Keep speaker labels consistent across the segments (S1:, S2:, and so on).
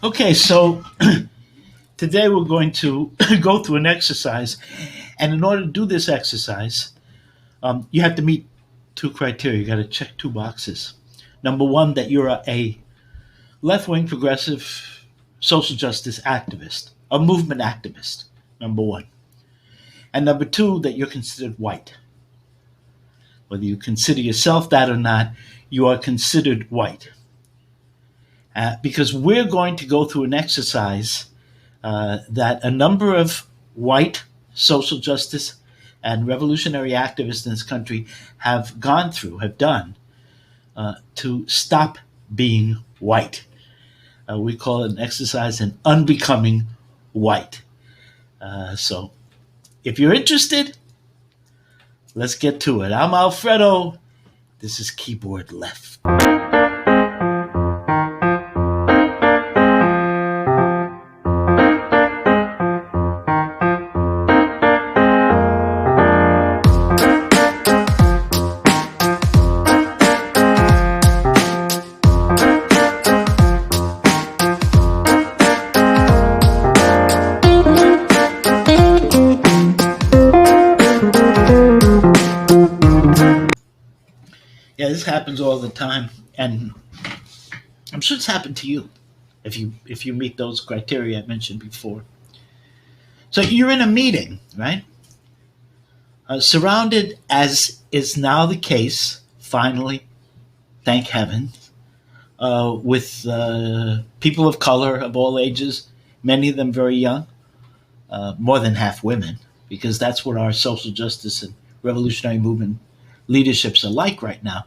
S1: Okay, so today we're going to go through an exercise, and in order to do this exercise, you have to meet two criteria. You got to check two boxes. Number one, that you're a left-wing progressive social justice activist, a movement activist. Number one, and number two, that you're considered white. Whether you consider yourself that or not, you are considered white. Because we're going to go through an exercise that a number of white social justice and revolutionary activists in this country have gone through, have done, to stop being white. We call it an exercise in unbecoming white. So if you're interested, let's get to it. I'm Alfredo. This is Keyboard Left. Yeah, this happens all the time, and I'm sure it's happened to you if you meet those criteria I mentioned before. So you're in a meeting, right? Surrounded, as is now the case, finally, thank heaven, with people of color of all ages, many of them very young, more than half women, because that's what our social justice and revolutionary movement leaderships are like right now.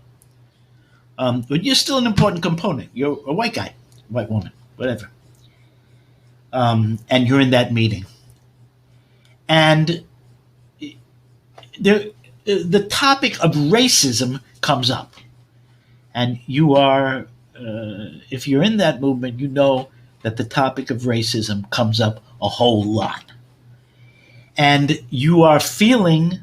S1: But you're still an important component. You're a white guy, white woman, whatever. And you're in that meeting. And there, the topic of racism comes up. And you are, if you're in that movement, you know that the topic of racism comes up a whole lot. And you are feeling,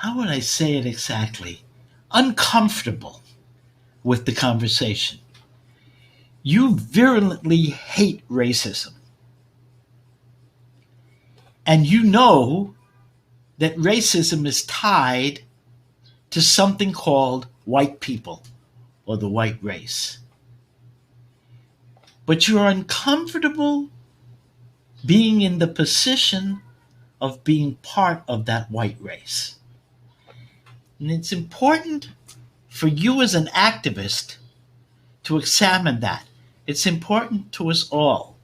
S1: how would I say it exactly? Uncomfortable with the conversation. You virulently hate racism. And you know that racism is tied to something called white people or the white race. But you're uncomfortable being in the position of being part of that white race. And it's important for you as an activist to examine that. It's important to us all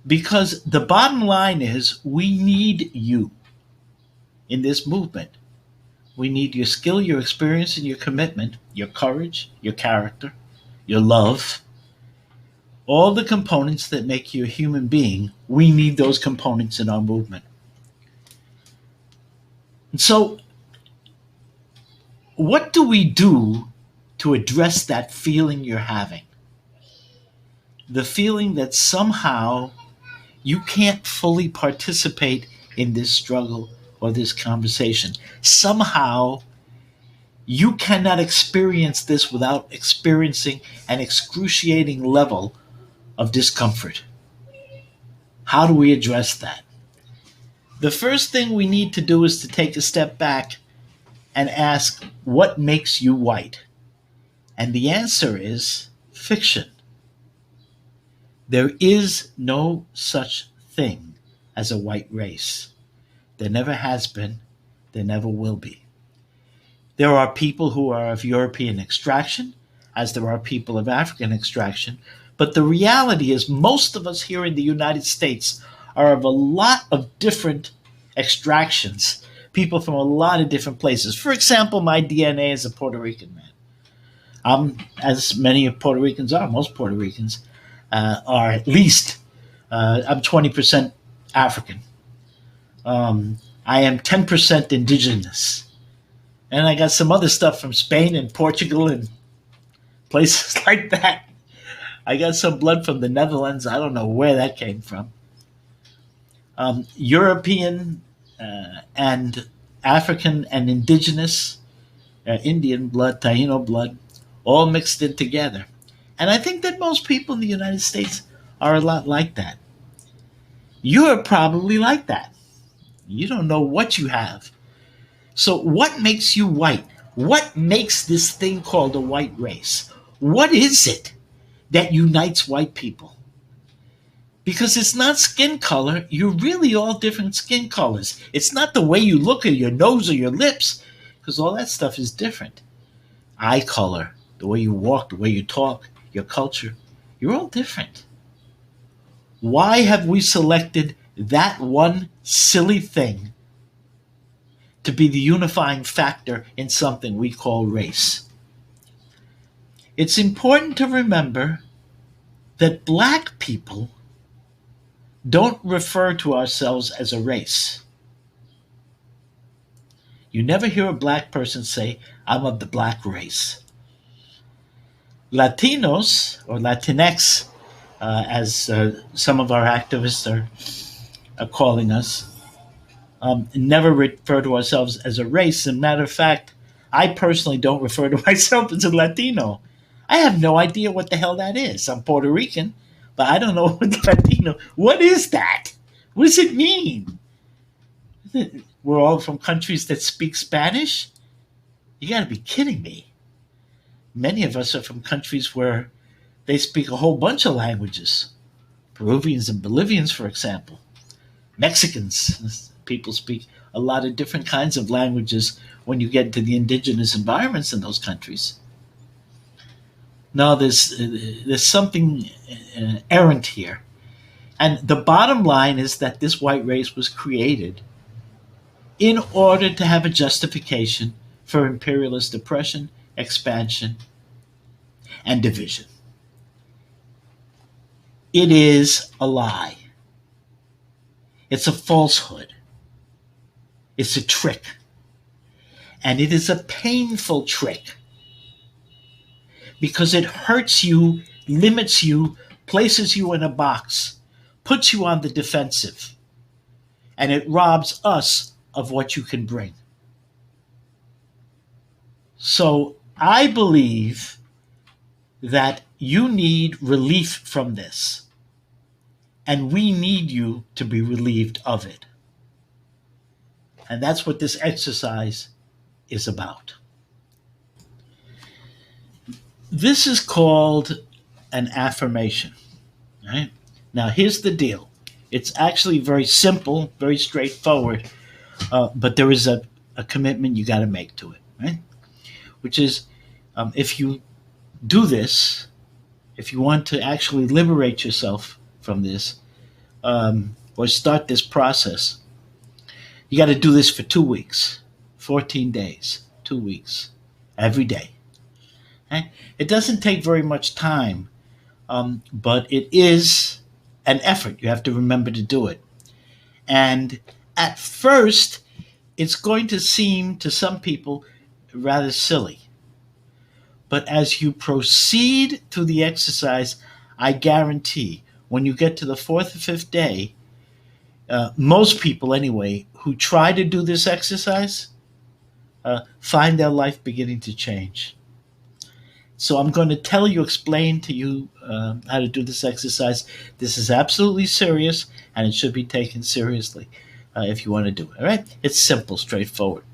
S1: because the bottom line is we need you in this movement. We need your skill, your experience, and your commitment, your courage, your character, your love, all the components that make you a human being. We need those components in our movement. And so, what do we do to address that feeling you're having? The feeling that somehow you can't fully participate in this struggle or this conversation. Somehow you cannot experience this without experiencing an excruciating level of discomfort. How do we address that? The first thing we need to do is to take a step back and ask, what makes you white? And the answer is fiction. There is no such thing as a white race. There never has been. There never will be. There are people who are of European extraction, as there are people of African extraction. But the reality is most of us here in the United States are of a lot of different extractions, people from a lot of different places. For example, my DNA is a Puerto Rican man. As many of Puerto Ricans are, most Puerto Ricans are at least, I'm 20% African. I am 10% indigenous. And I got some other stuff from Spain and Portugal and places like that. I got some blood from the Netherlands. I don't know where that came from. European and African and indigenous, Indian blood, Taino blood, all mixed in together. And I think that most people in the United States are a lot like that. You're probably like that. You don't know what you have. So, what makes you white? What makes this thing called a white race? What is it that unites white people? Because it's not skin color. You're really all different skin colors. It's not the way you look at your nose or your lips, because all that stuff is different. Eye color, the way you walk, the way you talk, your culture, you're all different. Why have we selected that one silly thing to be the unifying factor in something we call race? It's important to remember that black people don't refer to ourselves as a race. You never hear a black person say, I'm of the black race. Latinos, or Latinx, as some of our activists are calling us, never refer to ourselves as a race. As a matter of fact, I personally don't refer to myself as a Latino. I have no idea what the hell that is. I'm Puerto Rican, but I don't know what Latino. What is that? What does it mean? We're all from countries that speak Spanish? You got to be kidding me. Many of us are from countries where they speak a whole bunch of languages. Peruvians and Bolivians, for example. Mexicans, people speak a lot of different kinds of languages when you get to the indigenous environments in those countries. No, there's something errant here. And the bottom line is that this white race was created in order to have a justification for imperialist oppression, expansion, and division. It is a lie. It's a falsehood. It's a trick. And it is a painful trick because it hurts you, limits you, places you in a box, puts you on the defensive, and it robs us of what you can bring. So I believe that you need relief from this, and we need you to be relieved of it. And that's what this exercise is about. This is called an affirmation. Right? Now, here's the deal. It's actually very simple, very straightforward, but there is a commitment you got to make to it, right? Which is, if you do this, if you want to actually liberate yourself from this, or start this process, you got to do this for 2 weeks, 14 days, 2 weeks, every day. Okay? It doesn't take very much time, but it is an effort. You have to remember to do it. And at first, it's going to seem to some people rather silly. But as you proceed through the exercise, I guarantee when you get to the fourth or fifth day, most people anyway, who try to do this exercise, find their life beginning to change. So I'm going to explain to you how to do this exercise. This is absolutely serious, and it should be taken seriously if you want to do it. All right? It's simple, straightforward.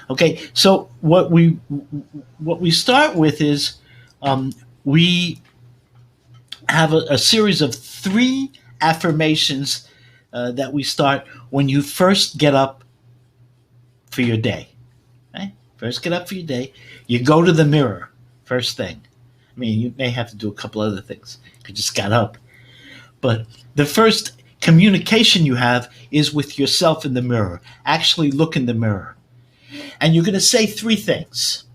S1: Okay, so what we start with is we have a series of 3 affirmations that we start when you first get up for your day. Okay? First get up for your day. You go to the mirror, first thing. I mean, you may have to do a couple other things. You just got up. But the first communication you have is with yourself in the mirror. Actually look in the mirror. And you're going to say 3 things.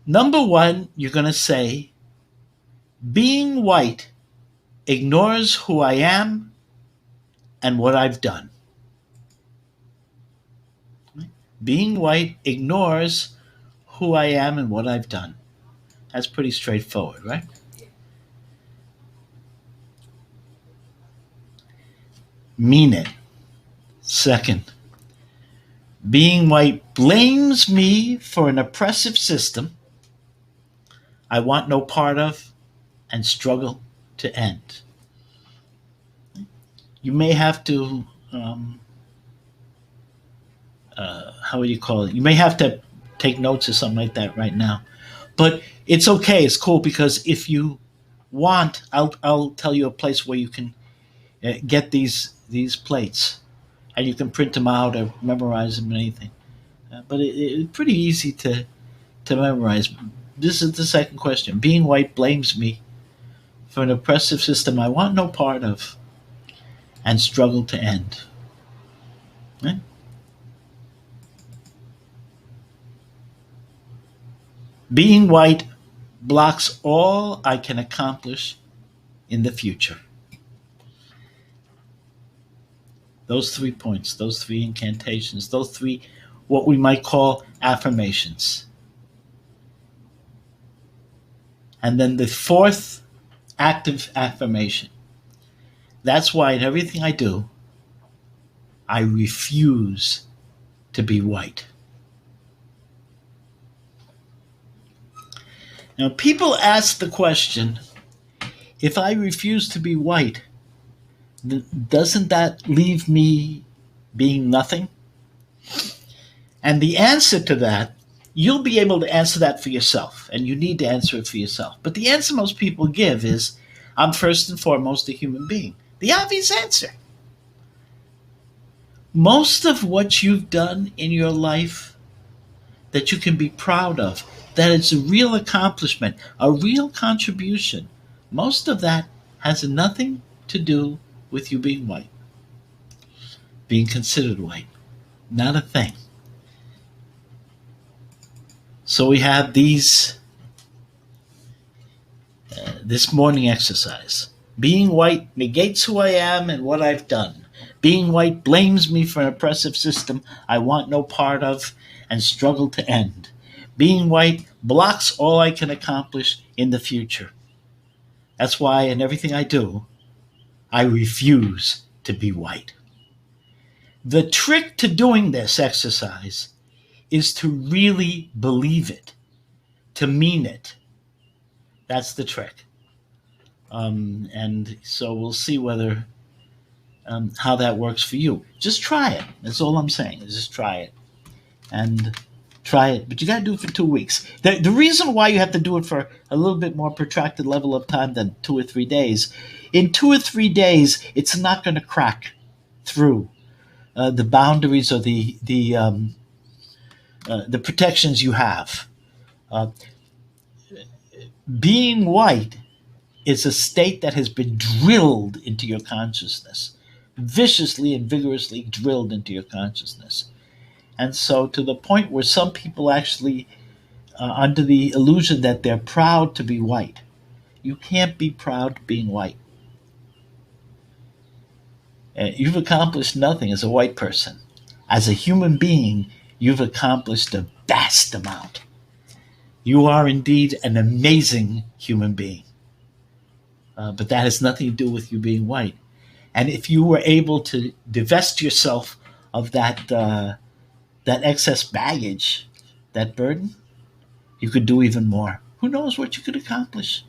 S1: Number 1, you're going to say, being white ignores who I am and what I've done. Being white ignores who I am and what I've done. That's pretty straightforward, right? Mean it. Second, being white blames me for an oppressive system I want no part of, and struggle to end. You may have to, how would you call it? You may have to take notes or something like that right now. But it's okay. It's cool because if you want, I'll tell you a place where you can get these plates, and you can print them out or memorize them and anything. But it's pretty easy to memorize. This is the second question. Being white blames me for an oppressive system I want no part of and struggle to end. Right? Being white blocks all I can accomplish in the future. Those 3 points, those three incantations, those three, what we might call affirmations. And then the fourth active affirmation. That's why in everything I do, I refuse to be white. Now, people ask the question, if I refuse to be white, doesn't that leave me being nothing? And the answer to that, you'll be able to answer that for yourself, and you need to answer it for yourself. But the answer most people give is, I'm first and foremost a human being. The obvious answer. Most of what you've done in your life that you can be proud of, that it's a real accomplishment, a real contribution, most of that has nothing to do with you being white, being considered white. Not a thing. So we have this morning exercise. Being white negates who I am and what I've done. Being white blames me for an oppressive system I want no part of and struggle to end. Being white blocks all I can accomplish in the future. That's why in everything I do, I refuse to be white. The trick to doing this exercise is to really believe it, to mean it. That's the trick. And so we'll see whether how that works for you. Just try it. That's all I'm saying. Is just try it. And try it. But you got to do it for 2 weeks. The reason why you have to do it for a little bit more protracted level of time than 2 or 3 days, in 2 or 3 days, it's not going to crack through the boundaries or the protections you have. Being white is a state that has been drilled into your consciousness, viciously and vigorously drilled into your consciousness. And so to the point where some people actually, under the illusion that they're proud to be white. You can't be proud of being white. You've accomplished nothing as a white person. As a human being, you've accomplished a vast amount. You are indeed an amazing human being. But that has nothing to do with you being white. And if you were able to divest yourself of that excess baggage, that burden, you could do even more. Who knows what you could accomplish?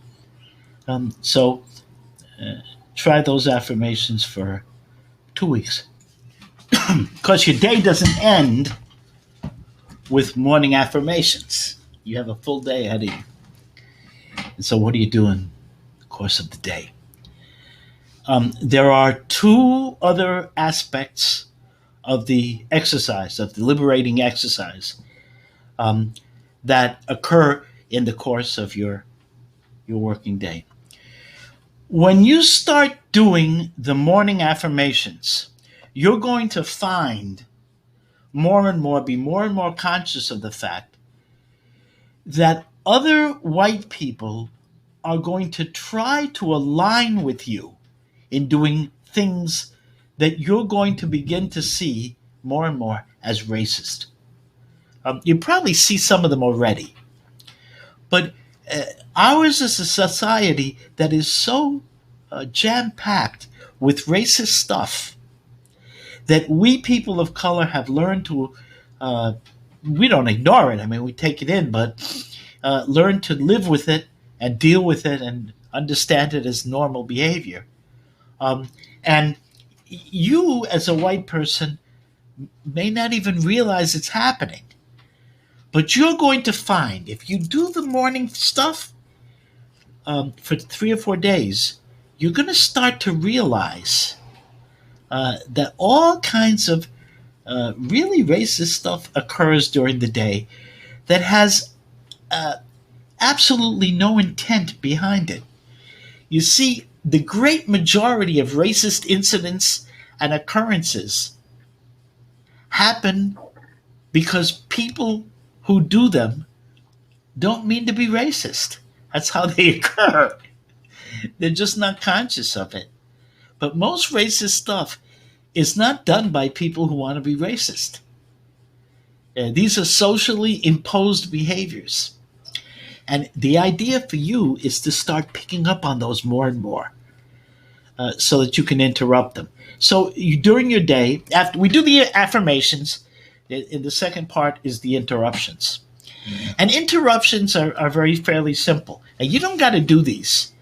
S1: So try those affirmations for 2 weeks. Because your day doesn't end with morning affirmations. You have a full day ahead of you. And so what do you do in the course of the day? There are 2 other aspects of the exercise, of the liberating exercise, that occur in the course of your working day. When you start doing the morning affirmations, you're going to find be more and more conscious of the fact that other white people are going to try to align with you in doing things that you're going to begin to see more and more as racist. You probably see some of them already. But ours is a society that is so jam-packed with racist stuff that we people of color have learned to, we don't ignore it. I mean, we take it in, but learn to live with it and deal with it and understand it as normal behavior. Um, and you, as a white person, may not even realize it's happening. But you're going to find if you do the morning stuff for 3 or 4 days, you're going to start to realize that all kinds of really racist stuff occurs during the day that has absolutely no intent behind it. You see, the great majority of racist incidents and occurrences happen because people who do them don't mean to be racist. That's how they occur. They're just not conscious of it. But most racist stuff is not done by people who want to be racist. These are socially imposed behaviors. And the idea for you is to start picking up on those more and more so that you can interrupt them. So during your day, after we do the affirmations, in the second part is the interruptions. And interruptions are very fairly simple. And you don't got to do these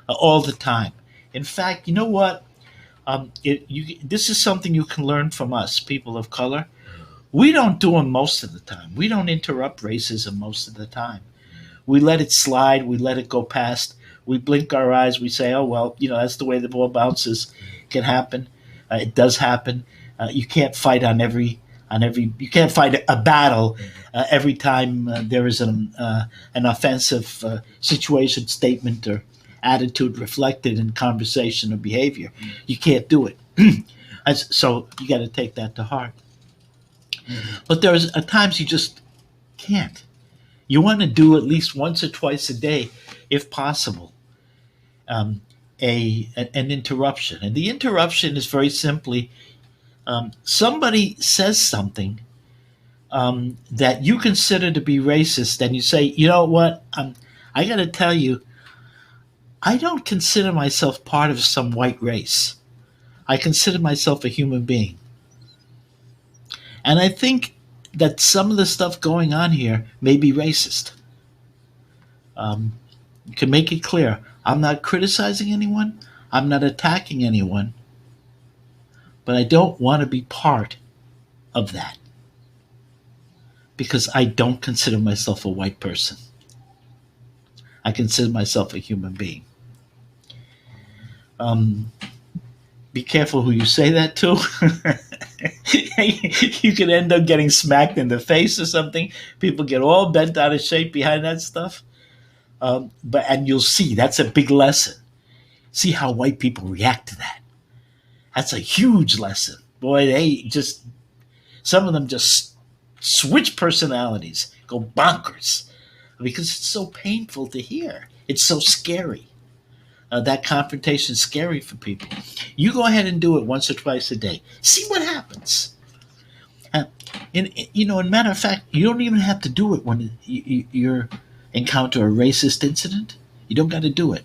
S1: all the time. In fact, you know what? This is something you can learn from us, people of color. We don't do them most of the time. We don't interrupt racism most of the time. We let it slide. We let it go past. We blink our eyes. We say, oh, well, that's the way the ball bounces. It can happen. It does happen. You can't fight you can't fight a battle every time there is an offensive situation, statement, or attitude reflected in conversation or behavior. You can't do it. So you got to take that to heart. But there's times you just can't. You want to do at least once or twice a day, if possible, an interruption. And the interruption is very simply somebody says something that you consider to be racist, and you say, you know what, I got to tell you, I don't consider myself part of some white race. I consider myself a human being. And I think that some of the stuff going on here may be racist. You can make it clear. I'm not criticizing anyone. I'm not attacking anyone. But I don't want to be part of that. Because I don't consider myself a white person. I consider myself a human being. Be careful who you say that to. You could end up getting smacked in the face or something. People get all bent out of shape behind that stuff. And you'll see, that's a big lesson. See how white people react to that. That's a huge lesson. Boy, some of them just switch personalities, go bonkers, because it's so painful to hear. It's so scary. That confrontation is scary for people. You go ahead and do it once or twice a day. See what happens. In matter of fact, you don't even have to do it when you encounter a racist incident. You don't got to do it.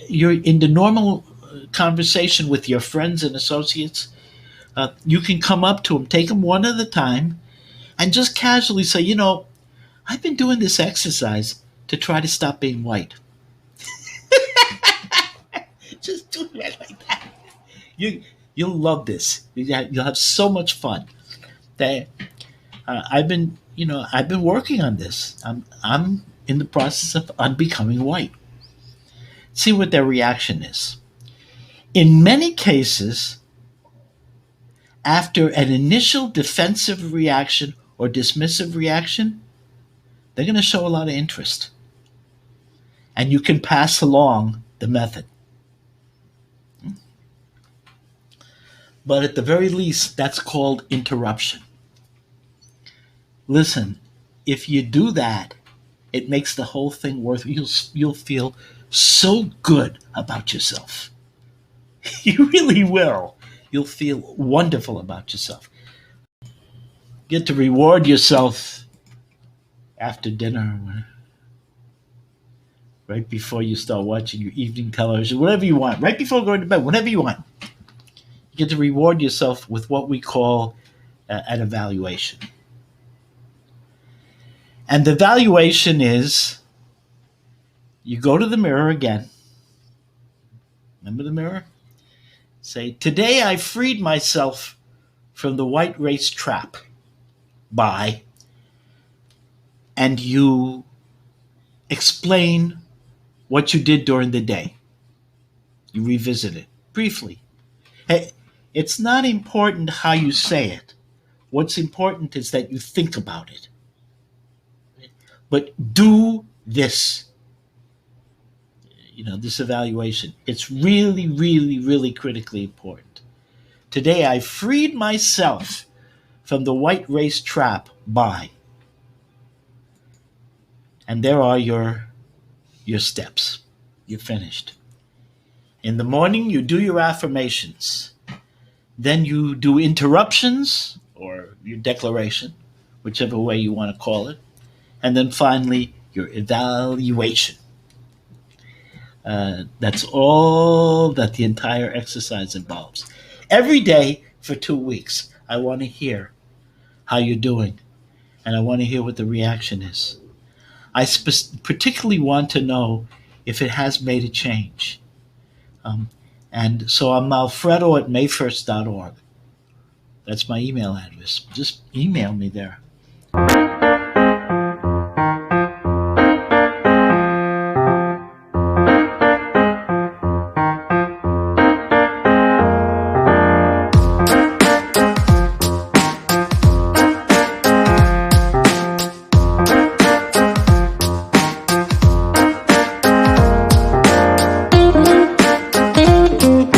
S1: You're in the normal conversation with your friends and associates. You can come up to them, take them one at a time, and just casually say, I've been doing this exercise to try to stop being white. Just do it like that. You'll love this. You'll have so much fun. I've been working on this. I'm in the process of unbecoming white. See what their reaction is. In many cases, after an initial defensive reaction or dismissive reaction, they're going to show a lot of interest. And you can pass along the method. But at the very least, that's called interruption. Listen, if you do that, it makes the whole thing worth it. You'll feel so good about yourself. You really will. You'll feel wonderful about yourself. Get to reward yourself after dinner, right before you start watching your evening television, whatever you want, right before going to bed, whatever you want. You get to reward yourself with what we call an evaluation. And the valuation is you go to the mirror again. Remember the mirror? Say, today I freed myself from the white race trap by, and you explain what you did during the day. You revisit it briefly. Hey, it's not important how you say it. What's important is that you think about it. But do this, this evaluation. It's really, really, really critically important. Today I freed myself from the white race trap by, and there are your steps. You're finished. In the morning, you do your affirmations. Then you do interruptions or your declaration, whichever way you want to call it. And then finally, your evaluation. That's all that the entire exercise involves. Every day for 2 weeks, I want to hear how you're doing, and I want to hear what the reaction is. I particularly want to know if it has made a change. And so I'm Alfredo at mayfirst.org. That's my email address. Just email me there.